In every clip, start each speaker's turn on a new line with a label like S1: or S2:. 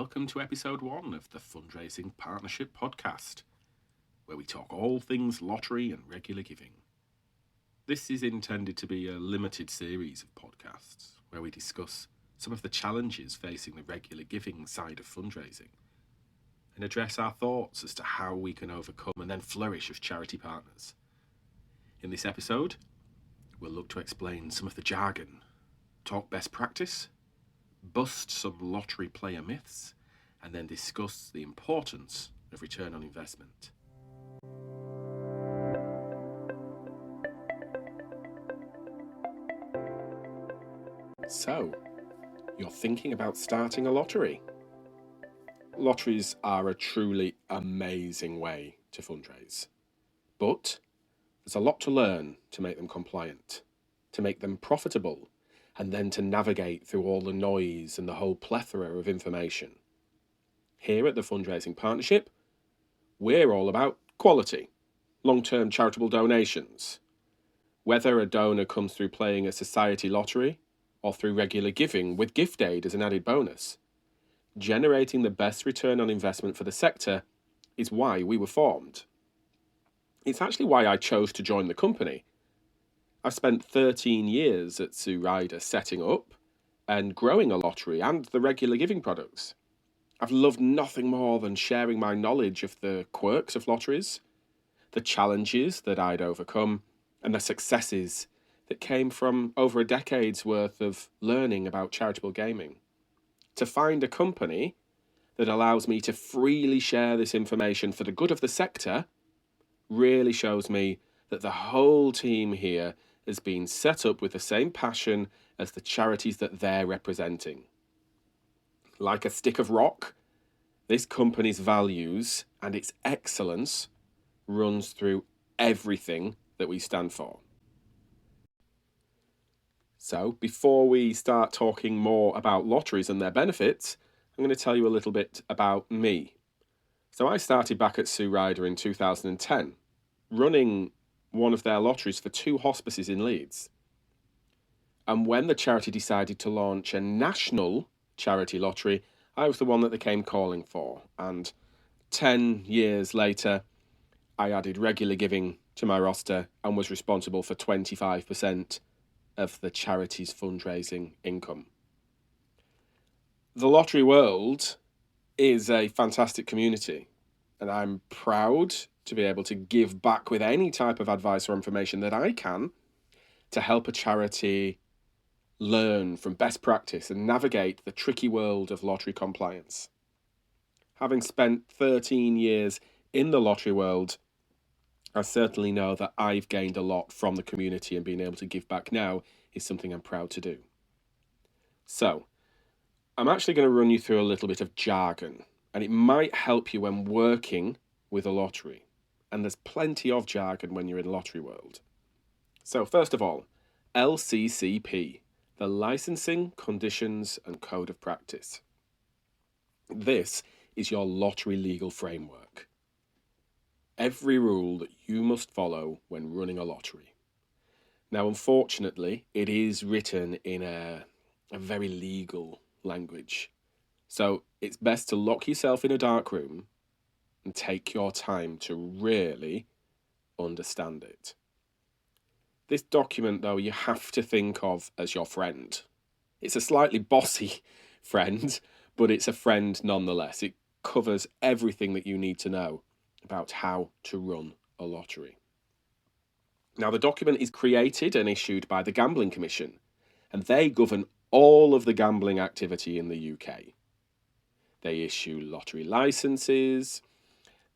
S1: welcome to episode 1 of the Fundraising Partnership Podcast, where we talk all things lottery and regular giving. This is intended to be a limited series of podcasts where we discuss some of the challenges facing the regular giving side of fundraising and address our thoughts as to how we can overcome and then flourish as charity partners. In this episode, we'll look to explain some of the jargon, talk best practice, bust some lottery player myths, and then discuss the importance of return on investment. So, you're thinking about starting a lottery? Lotteries are a truly amazing way to fundraise. But there's a lot to learn to make them compliant, to make them profitable, and then to navigate through all the noise and the whole plethora of information. Here at the Fundraising Partnership, we're all about quality, long-term charitable donations. Whether a donor comes through playing a society lottery or through regular giving with gift aid as an added bonus, generating the best return on investment for the sector is why we were formed. It's actually why I chose to join the company. I've spent 13 years at Sue Ryder setting up and growing a lottery and the regular giving products. I've loved nothing more than sharing my knowledge of the quirks of lotteries, the challenges that I'd overcome, and the successes that came from over a decade's worth of learning about charitable gaming. To find a company that allows me to freely share this information for the good of the sector really shows me that the whole team here has been set up with the same passion as the charities that they're representing. Like a stick of rock, this company's values and its excellence runs through everything that we stand for. So, before we start talking more about lotteries and their benefits, I'm going to tell you a little bit about me. So I started back at Sue Ryder in 2010, running one of their lotteries for 2 hospices in Leeds. And when the charity decided to launch a national charity lottery, I was the one that they came calling for. And 10 years later, I added regular giving to my roster and was responsible for 25% of the charity's fundraising income. The lottery world is a fantastic community, and I'm proud to be able to give back with any type of advice or information that I can to help a charity learn from best practice and navigate the tricky world of lottery compliance. Having spent 13 years in the lottery world, I certainly know that I've gained a lot from the community, and being able to give back now is something I'm proud to do. So, I'm actually going to run you through a little bit of jargon, and it might help you when working with a lottery. And there's plenty of jargon when you're in lottery world. So first of all, LCCP, the Licensing, Conditions and Code of Practice. This is your lottery legal framework. Every rule that you must follow when running a lottery. Now, unfortunately, it is written in a very legal language. So it's best to lock yourself in a dark room and take your time to really understand it. This document, though, you have to think of as your friend. It's a slightly bossy friend, but it's a friend nonetheless. It covers everything that you need to know about how to run a lottery. Now, the document is created and issued by the Gambling Commission, and they govern all of the gambling activity in the UK. They issue lottery licenses,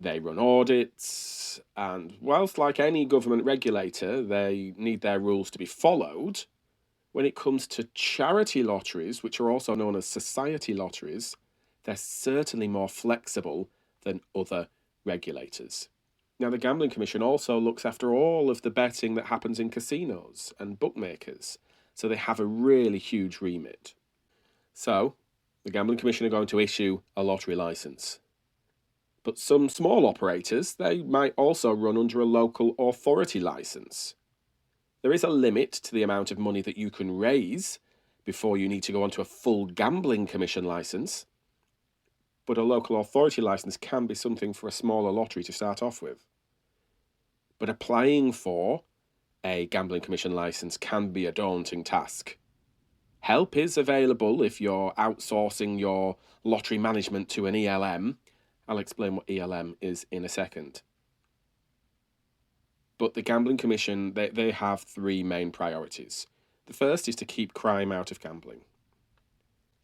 S1: they run audits, and whilst like any government regulator, they need their rules to be followed, when it comes to charity lotteries, which are also known as society lotteries, they're certainly more flexible than other regulators. Now, the Gambling Commission also looks after all of the betting that happens in casinos and bookmakers, so they have a really huge remit. So, the Gambling Commission are going to issue a lottery licence. But some small operators, they might also run under a local authority licence. There is a limit to the amount of money that you can raise before you need to go onto a full Gambling Commission licence. but a local authority licence can be something for a smaller lottery to start off with. But applying for a gambling commission licence can be a daunting task. Help is available if you're outsourcing your lottery management to an ELM. I'll explain what ELM is in a second. But the Gambling Commission, they have three main priorities. The first is to keep crime out of gambling.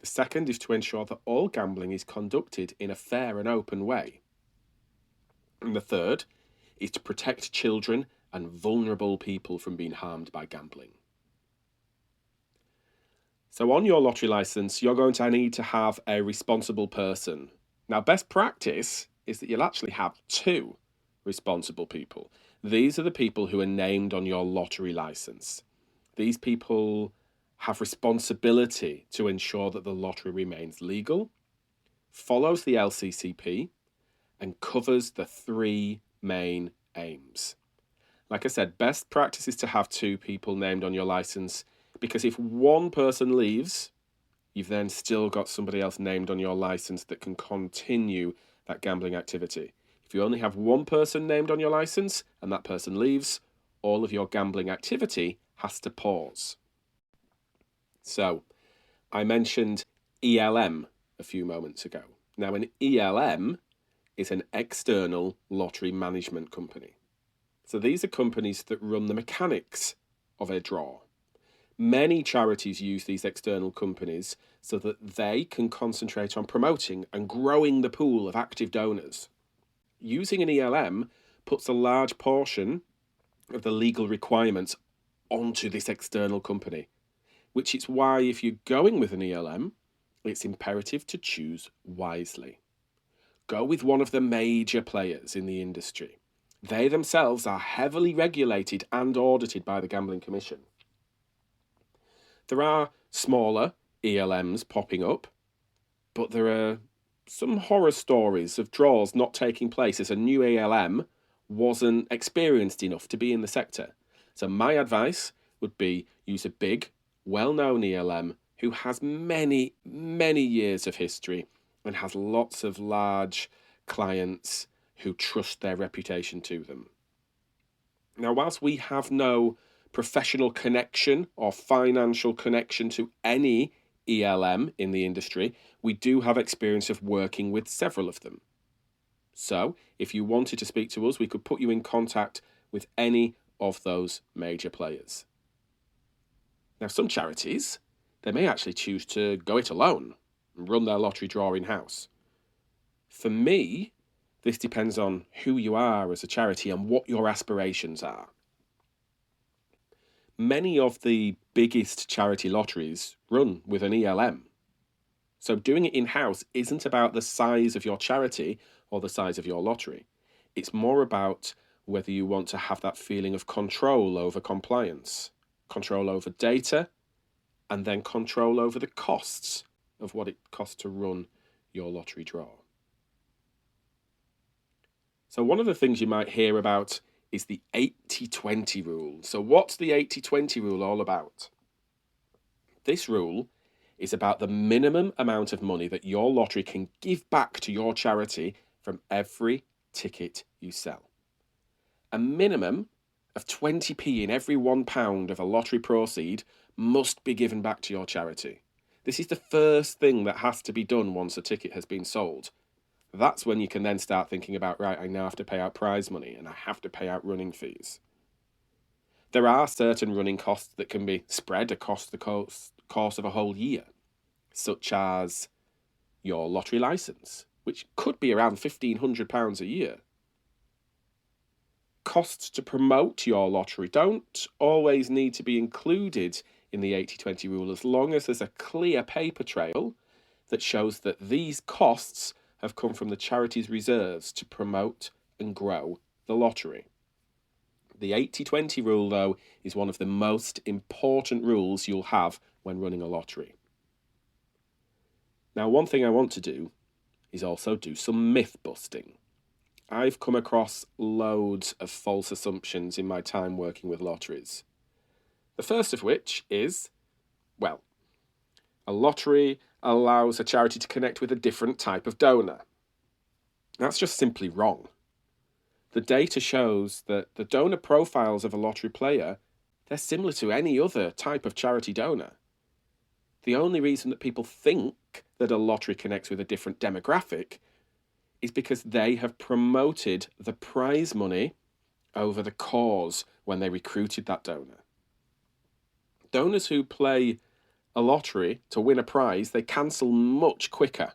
S1: The second is to ensure that all gambling is conducted in a fair and open way. And the third is to protect children and vulnerable people from being harmed by gambling. So on your lottery licence, you're going to need to have a responsible person. Now, best practice is that you'll actually have two responsible people. These are the people who are named on your lottery licence. These people have responsibility to ensure that the lottery remains legal, follows the LCCP, and covers the three main aims. Like I said, best practice is to have two people named on your licence, because if one person leaves, you've then still got somebody else named on your licence that can continue that gambling activity. If you only have one person named on your licence and that person leaves, all of your gambling activity has to pause. So, I mentioned ELM a few moments ago. Now, an ELM is an external lottery management company. So these are companies that run the mechanics of a draw. Many charities use these external companies so that they can concentrate on promoting and growing the pool of active donors. Using an ELM puts a large portion of the legal requirements onto this external company, which is why if you're going with an ELM, it's imperative to choose wisely. Go with one of the major players in the industry. They themselves are heavily regulated and audited by the Gambling Commission. There are smaller ELMs popping up, but there are some horror stories of draws not taking place as a new ELM wasn't experienced enough to be in the sector. So my advice would be use a big, well-known ELM who has many, many years of history and has lots of large clients who trust their reputation to them. Now, whilst we have no professional connection or financial connection to any ELM in the industry, we do have experience of working with several of them. So, if you wanted to speak to us, we could put you in contact with any of those major players. Now, some charities, they may actually choose to go it alone and run their lottery draw in-house. For me, this depends on who you are as a charity and what your aspirations are. Many of the biggest charity lotteries run with an ELM. So doing it in-house isn't about the size of your charity or the size of your lottery. It's more about whether you want to have that feeling of control over compliance, control over data, and then control over the costs of what it costs to run your lottery draw. So one of the things you might hear about is the 80-20 rule. So what's the 80-20 rule all about? This rule is about the minimum amount of money that your lottery can give back to your charity from every ticket you sell. A minimum of 20p in every £1 of a lottery proceed must be given back to your charity. This is the first thing that has to be done once a ticket has been sold. That's when you can then start thinking about, right, I now have to pay out prize money and I have to pay out running fees. There are certain running costs that can be spread across the course of a whole year, such as your lottery licence, which could be around £1,500 a year. Costs to promote your lottery don't always need to be included in the 80-20 rule as long as there's a clear paper trail that shows that these costs have come from the charity's reserves to promote and grow the lottery. The 80-20 rule, though, is one of the most important rules you'll have when running a lottery. Now, one thing I want to do is also do some myth busting. I've come across loads of false assumptions in my time working with lotteries. The first of which is, well, a lottery allows a charity to connect with a different type of donor. That's just simply wrong. The data shows that the donor profiles of a lottery player, they're similar to any other type of charity donor. The only reason that people think that a lottery connects with a different demographic is because they have promoted the prize money over the cause when they recruited that donor. Donors who play a lottery to win a prize, they cancel much quicker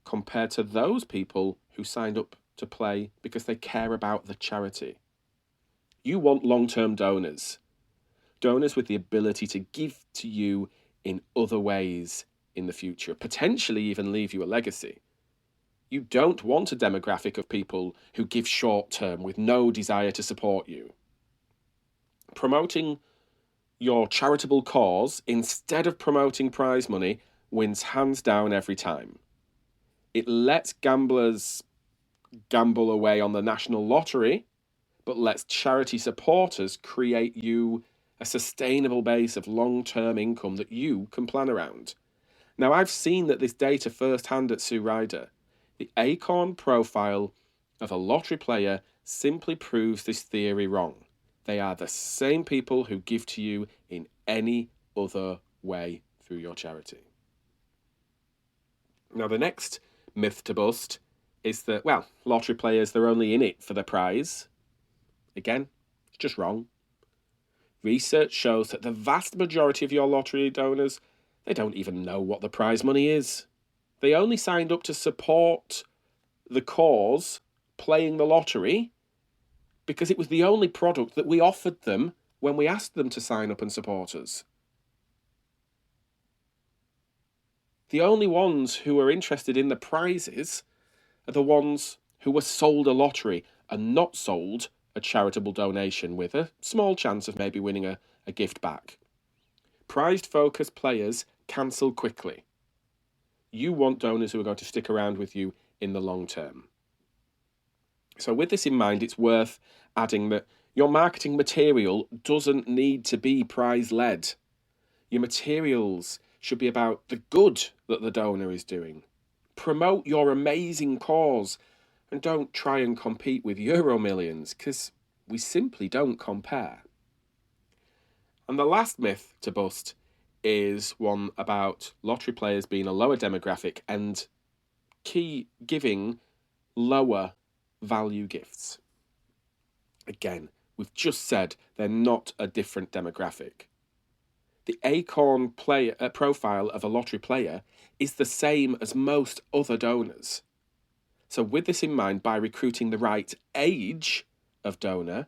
S1: compared to those people who signed up to play because they care about the charity. You want long-term donors with the ability to give to you in other ways in the future, potentially even leave you a legacy. You don't want a demographic of people who give short-term with no desire to support you. Promoting your charitable cause instead of promoting prize money wins hands down every time. It lets gamblers gamble away on the national lottery, but lets charity supporters create you a sustainable base of long-term income that you can plan around. Now, I've seen that this data firsthand at Sue Ryder. The Acorn profile of a lottery player simply proves this theory wrong. They are the same people who give to you in any other way through your charity. Now, the next myth to bust is that, lottery players, they're only in it for the prize. Again, it's just wrong. Research shows that the vast majority of your lottery donors, they don't even know what the prize money is. They only signed up to support the cause playing the lottery because it was the only product that we offered them when we asked them to sign up and support us. The only ones who are interested in the prizes are the ones who were sold a lottery and not sold a charitable donation with a small chance of maybe winning a gift back. Prize-focused players cancel quickly. You want donors who are going to stick around with you in the long term. So with this in mind, it's worth adding that your marketing material doesn't need to be prize-led. Your materials should be about the good that the donor is doing. Promote your amazing cause and don't try and compete with Euro Millions because we simply don't compare. And the last myth to bust is one about lottery players being a lower demographic and giving lower value gifts. Again, we've just said they're not a different demographic. The Acorn profile of a lottery player is the same as most other donors. So with this in mind, by recruiting the right age of donor,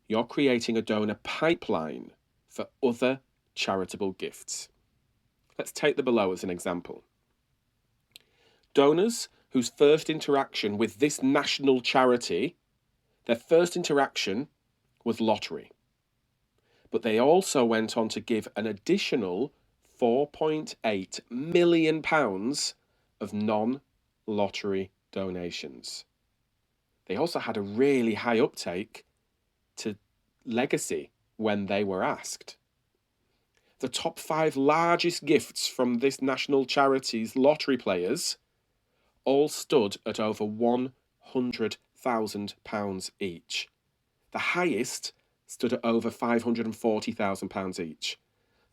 S1: you're creating a donor pipeline for other charitable gifts. Let's take the below as an example. Donors whose first interaction with this national charity, their first interaction was lottery. But they also went on to give an additional £4.8 million of non-lottery donations. They also had a really high uptake to legacy when they were asked. The top 5 largest gifts from this national charity's lottery players all stood at over £100,000 each. The highest stood at over £540,000 each.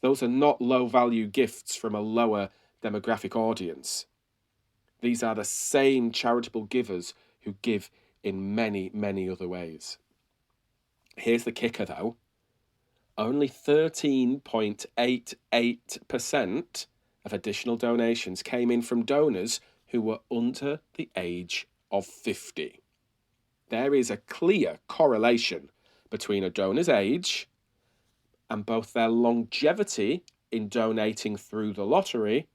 S1: Those are not low-value gifts from a lower demographic audience. These are the same charitable givers who give in many, many other ways. Here's the kicker, though. Only 13.88% of additional donations came in from donors who were under the age of 50. There is a clear correlation between a donor's age and both their longevity in donating through the lottery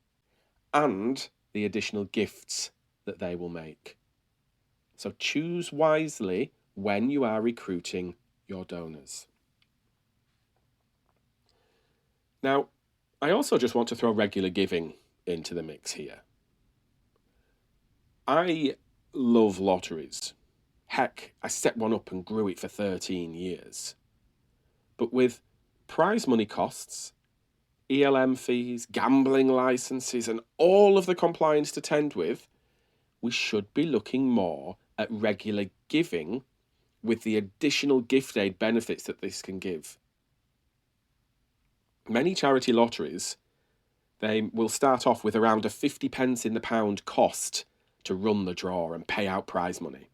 S1: and the additional gifts that they will make. So choose wisely when you are recruiting your donors. Now, I also just want to throw regular giving into the mix here. I love lotteries. Heck, I set one up and grew it for 13 years. But with prize money costs, ELM fees, gambling licenses, and all of the compliance to tend with, we should be looking more at regular giving with the additional gift aid benefits that this can give. Many charity lotteries, they will start off with around a 50 pence in the pound cost to run the draw and pay out prize money.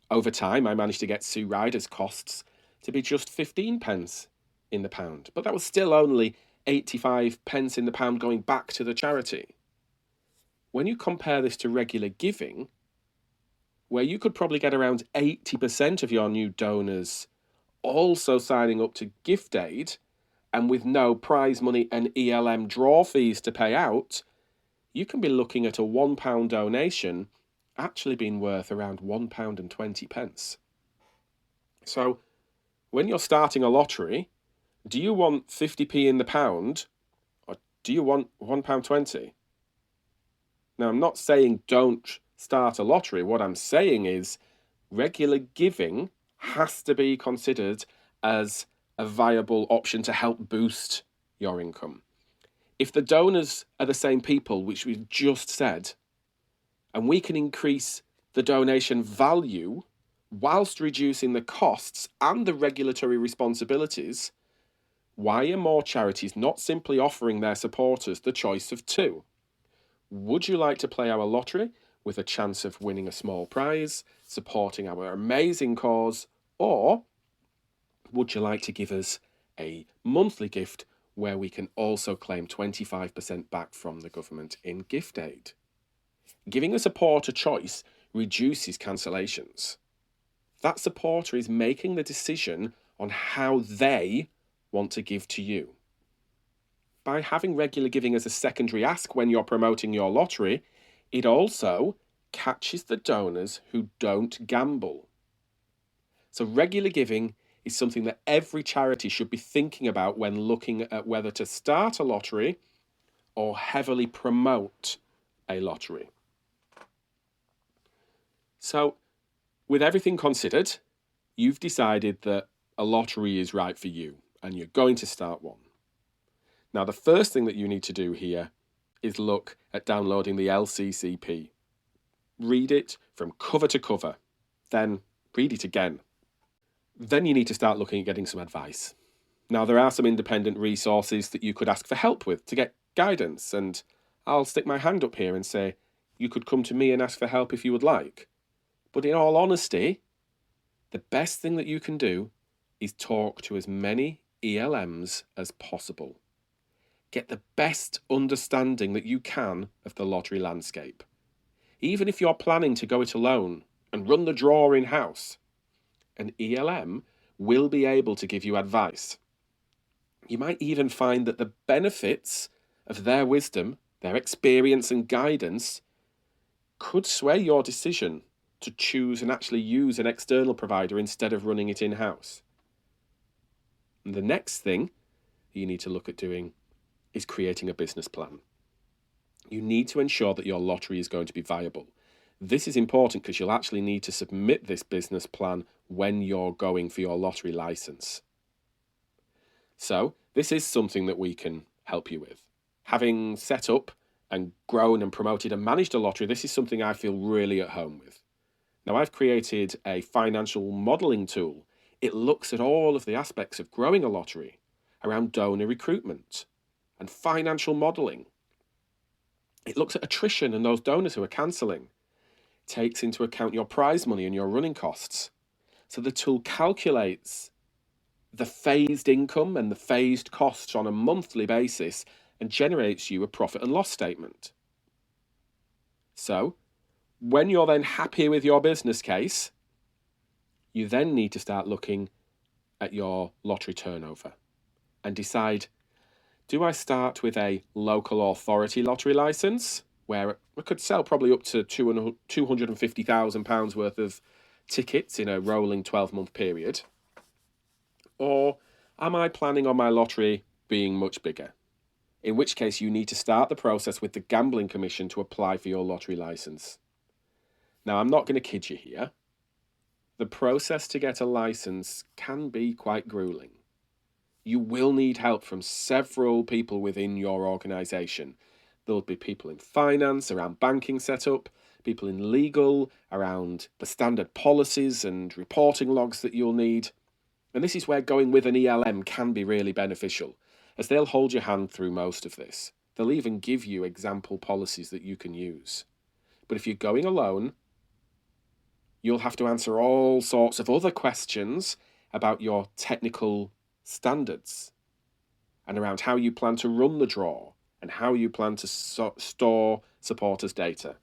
S1: Over time, I managed to get Sue Ryder's costs to be just 15 pence in the pound, but that was still only 85 pence in the pound going back to the charity. When you compare this to regular giving, where you could probably get around 80% of your new donors also signing up to gift aid, and with no prize money and ELM draw fees to pay out, you can be looking at a £1 donation actually being worth around £1.20. So when you're starting a lottery, do you want 50p in the pound or do you want £1.20? Now, I'm not saying don't start a lottery. What I'm saying is regular giving has to be considered as a viable option to help boost your income. If the donors are the same people, which we've just said, and we can increase the donation value whilst reducing the costs and the regulatory responsibilities, why are more charities not simply offering their supporters the choice of two? Would you like to play our lottery with a chance of winning a small prize, supporting our amazing cause, or would you like to give us a monthly gift where we can also claim 25% back from the government in gift aid? Giving a supporter choice reduces cancellations. That supporter is making the decision on how they want to give to you. By having regular giving as a secondary ask when you're promoting your lottery, it also catches the donors who don't gamble. So regular giving is something that every charity should be thinking about when looking at whether to start a lottery or heavily promote a lottery. So, with everything considered, you've decided that a lottery is right for you and you're going to start one. Now, the first thing that you need to do here is look at downloading the LCCP. Read it from cover to cover, then read it again. Then you need to start looking at getting some advice. Now, there are some independent resources that you could ask for help with to get guidance, and I'll stick my hand up here and say you could come to me and ask for help if you would like. But in all honesty, the best thing that you can do is talk to as many ELMs as possible. Get the best understanding that you can of the lottery landscape. Even if you're planning to go it alone and run the draw in-house, an ELM will be able to give you advice. You might even find that the benefits of their wisdom, their experience and guidance could sway your decision to choose and actually use an external provider instead of running it in-house. And the next thing you need to look at doing is creating a business plan. You need to ensure that your lottery is going to be viable. This is important because you'll actually need to submit this business plan when you're going for your lottery license. So this is something that we can help you with. Having set up and grown and promoted and managed a lottery, this is something I feel really at home with. Now, I've created a financial modelling tool. It looks at all of the aspects of growing a lottery around donor recruitment and financial modelling. It looks at attrition and those donors who are cancelling. It takes into account your prize money and your running costs. So the tool calculates the phased income and the phased costs on a monthly basis and generates you a profit and loss statement. So, when you're then happy with your business case, you then need to start looking at your lottery turnover and decide, do I start with a local authority lottery licence, where I could sell probably up to £250,000 worth of tickets in a rolling 12-month period? Or am I planning on my lottery being much bigger? In which case you need to start the process with the Gambling Commission to apply for your lottery licence. Now, I'm not going to kid you here. The process to get a licence can be quite grueling. You will need help from several people within your organisation. There'll be people in finance, around banking setup, people in legal, around the standard policies and reporting logs that you'll need. And this is where going with an ELM can be really beneficial, as they'll hold your hand through most of this. They'll even give you example policies that you can use. But if you're going alone, you'll have to answer all sorts of other questions about your technical standards and around how you plan to run the draw and how you plan to store supporters' data.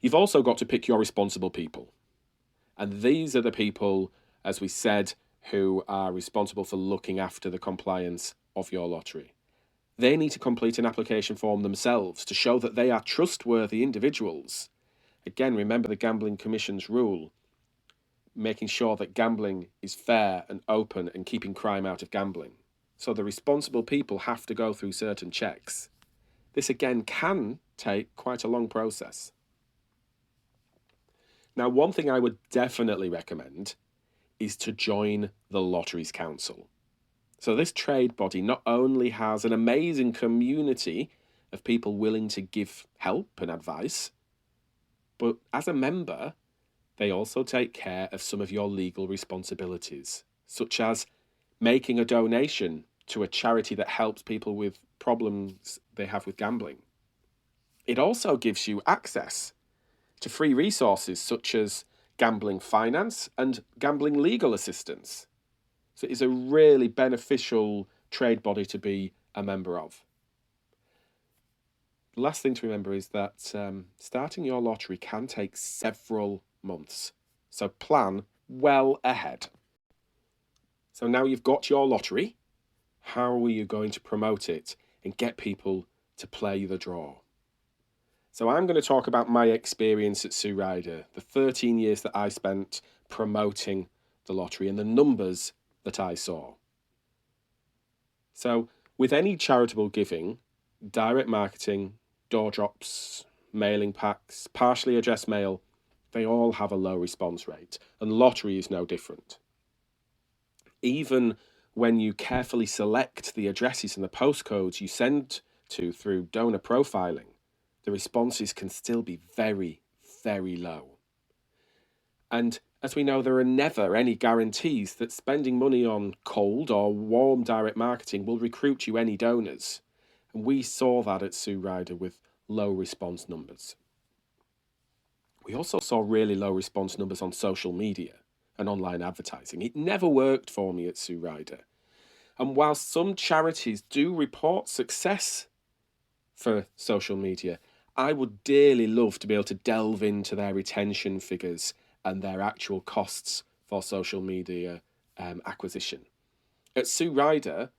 S1: You've also got to pick your responsible people. And these are the people, as we said, who are responsible for looking after the compliance of your lottery. They need to complete an application form themselves to show that they are trustworthy individuals. Again, remember the Gambling Commission's rule, making sure that gambling is fair and open and keeping crime out of gambling. So the responsible people have to go through certain checks. This again can take quite a long process. Now, one thing I would definitely recommend is to join the Lotteries Council. So this trade body not only has an amazing community of people willing to give help and advice, but as a member, they also take care of some of your legal responsibilities, such as making a donation to a charity that helps people with problems they have with gambling. It also gives you access to free resources such as gambling finance and gambling legal assistance. So it is a really beneficial trade body to be a member of. The last thing to remember is that starting your lottery can take several months. So plan well ahead. So now you've got your lottery, how are you going to promote it and get people to play the draw? So I'm going to talk about my experience at Sue Ryder, the 13 years that I spent promoting the lottery and the numbers that I saw. So with any charitable giving, direct marketing, door drops, mailing packs, partially addressed mail, they all have a low response rate, and lottery is no different. Even when you carefully select the addresses and the postcodes you send to through donor profiling, the responses can still be very, very low. And as we know, there are never any guarantees that spending money on cold or warm direct marketing will recruit you any donors. And we saw that at Sue Ryder with low response numbers. We also saw really low response numbers on social media and online advertising. It never worked for me at Sue Ryder. And while some charities do report success for social media, I would dearly love to be able to delve into their retention figures and their actual costs for social media acquisition. At Sue Ryder,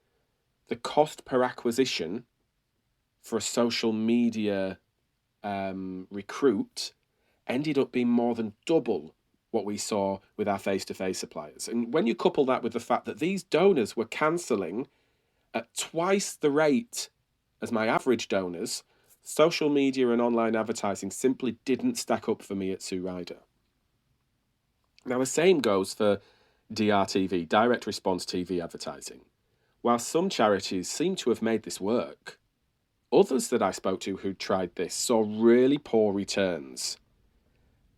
S1: the cost per acquisition for a social media recruit ended up being more than double what we saw with our face-to-face suppliers. And when you couple that with the fact that these donors were cancelling at twice the rate as my average donors, social media and online advertising simply didn't stack up for me at Sue Ryder. Now, the same goes for DRTV, direct response TV advertising. While some charities seem to have made this work, others that I spoke to who tried this saw really poor returns.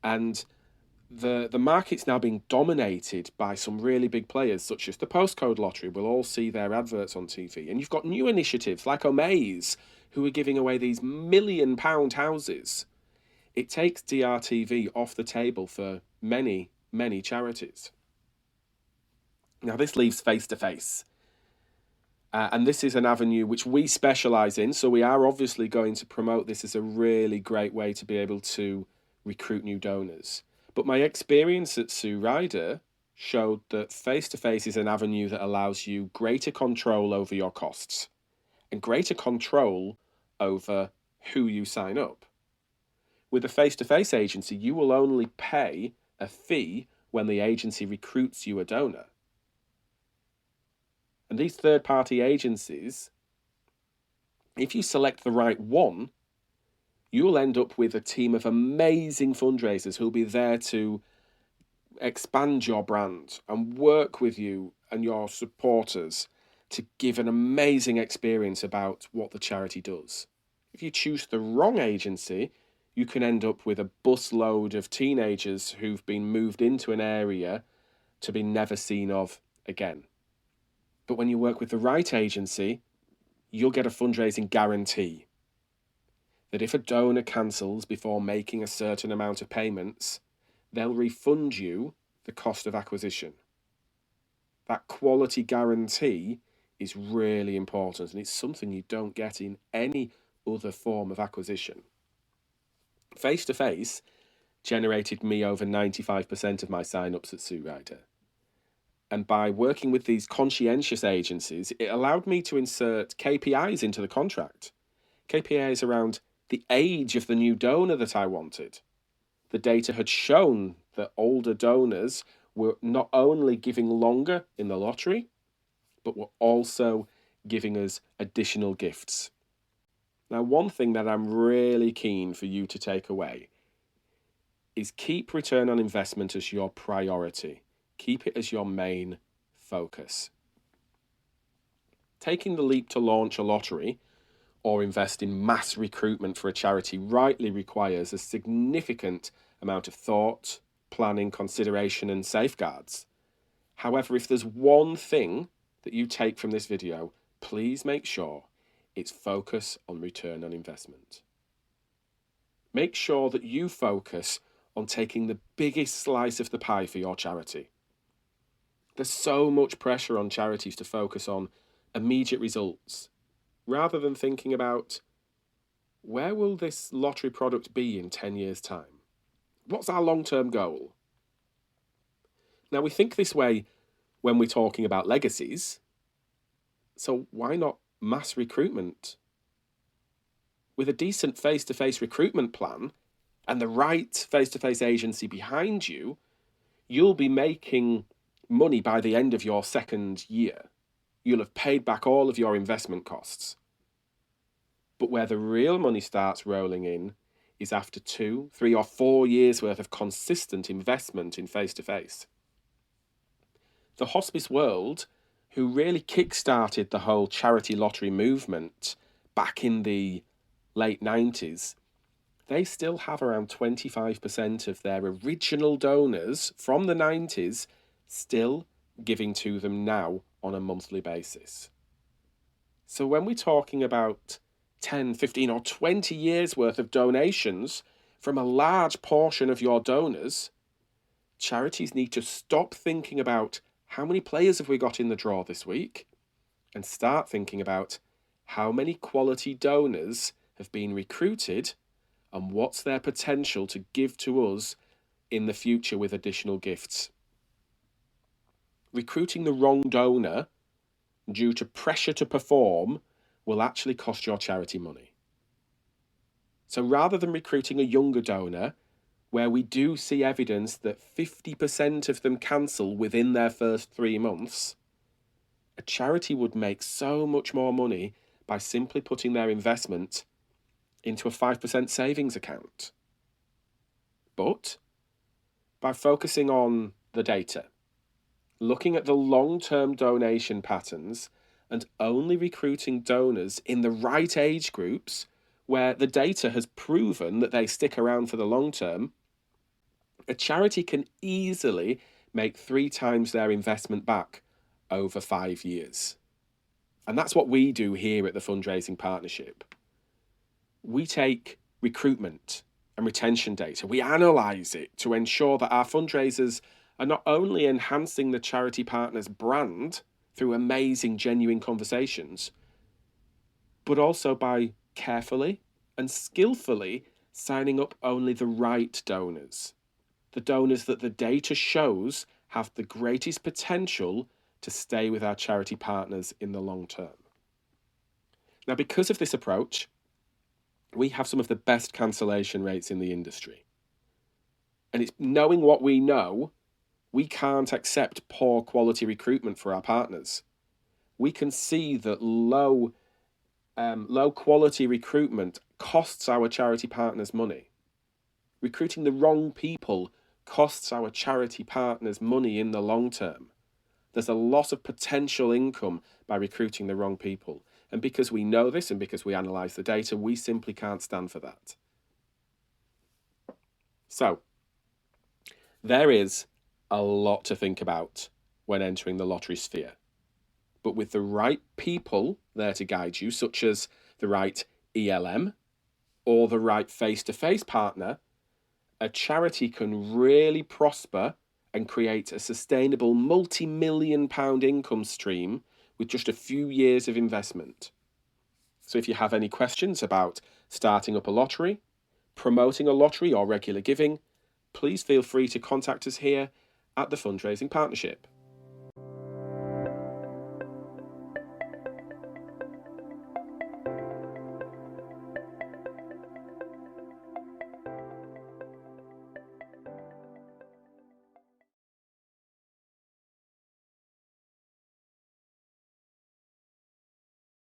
S1: And the market's now being dominated by some really big players, such as the Postcode Lottery. We'll all see their adverts on TV. And you've got new initiatives like Omaze, who are giving away these £1 million houses. It takes DRTV off the table for many, many charities. Now, this leaves face-to-face. And this is an avenue which we specialise in, so we are obviously going to promote this as a really great way to be able to recruit new donors. But my experience at Sue Ryder showed that face-to-face is an avenue that allows you greater control over your costs and greater control over who you sign up. With a face-to-face agency, you will only pay a fee when the agency recruits you a donor. And these third-party agencies, if you select the right one, you'll end up with a team of amazing fundraisers who'll be there to expand your brand and work with you and your supporters to give an amazing experience about what the charity does. If you choose the wrong agency, you can end up with a busload of teenagers who've been moved into an area to be never seen of again. But when you work with the right agency, you'll get a fundraising guarantee that if a donor cancels before making a certain amount of payments, they'll refund you the cost of acquisition. That quality guarantee is really important, and it's something you don't get in any other form of acquisition. Face-to-face generated me over 95% of my sign-ups at SueRider. And by working with these conscientious agencies, it allowed me to insert KPIs into the contract. KPIs around the age of the new donor that I wanted. The data had shown that older donors were not only giving longer in the lottery, but were also giving us additional gifts. Now, one thing that I'm really keen for you to take away is keep return on investment as your priority. Keep it as your main focus. Taking the leap to launch a lottery or invest in mass recruitment for a charity rightly requires a significant amount of thought, planning, consideration, and safeguards. However, if there's one thing that you take from this video, please make sure it's focus on return on investment. Make sure that you focus on taking the biggest slice of the pie for your charity. There's so much pressure on charities to focus on immediate results, rather than thinking about, where will this lottery product be in 10 years' time? What's our long-term goal? Now, we think this way when we're talking about legacies, so why not mass recruitment? With a decent face-to-face recruitment plan and the right face-to-face agency behind you, you'll be making money by the end of your second year. You'll have paid back all of your investment costs. But where the real money starts rolling in is after 2, 3, or 4 years worth of consistent investment in face-to-face. The hospice world, who really kick-started the whole charity lottery movement back in the late 90s, they still have around 25% of their original donors from the 90s still giving to them now on a monthly basis. So when we're talking about 10, 15, or 20 years worth of donations from a large portion of your donors, charities need to stop thinking about how many players have we got in the draw this week and start thinking about how many quality donors have been recruited and what's their potential to give to us in the future with additional gifts. Recruiting the wrong donor due to pressure to perform will actually cost your charity money. So rather than recruiting a younger donor, where we do see evidence that 50% of them cancel within their first 3 months, a charity would make so much more money by simply putting their investment into a 5% savings account. But by focusing on the data, looking at the long-term donation patterns and only recruiting donors in the right age groups where the data has proven that they stick around for the long term, a charity can easily make 3 times their investment back over 5 years. And that's what we do here at the Fundraising Partnership. We take recruitment and retention data, we analyse it to ensure that our fundraisers are not only enhancing the charity partner's brand through amazing, genuine conversations, but also by carefully and skillfully signing up only the right donors. The donors that the data shows have the greatest potential to stay with our charity partners in the long term. Now, because of this approach, we have some of the best cancellation rates in the industry. And it's knowing what we know, we can't accept poor quality recruitment for our partners. We can see that low quality recruitment costs our charity partners money. Recruiting the wrong people costs our charity partners money in the long term. There's a lot of potential income by recruiting the wrong people. And because we know this and because we analyse the data, we simply can't stand for that. So, there is a lot to think about when entering the lottery sphere. But with the right people there to guide you, such as the right ELM or the right face-to-face partner, a charity can really prosper and create a sustainable multi-million-pound income stream with just a few years of investment. So if you have any questions about starting up a lottery, promoting a lottery or regular giving, please feel free to contact us here at the Fundraising Partnership.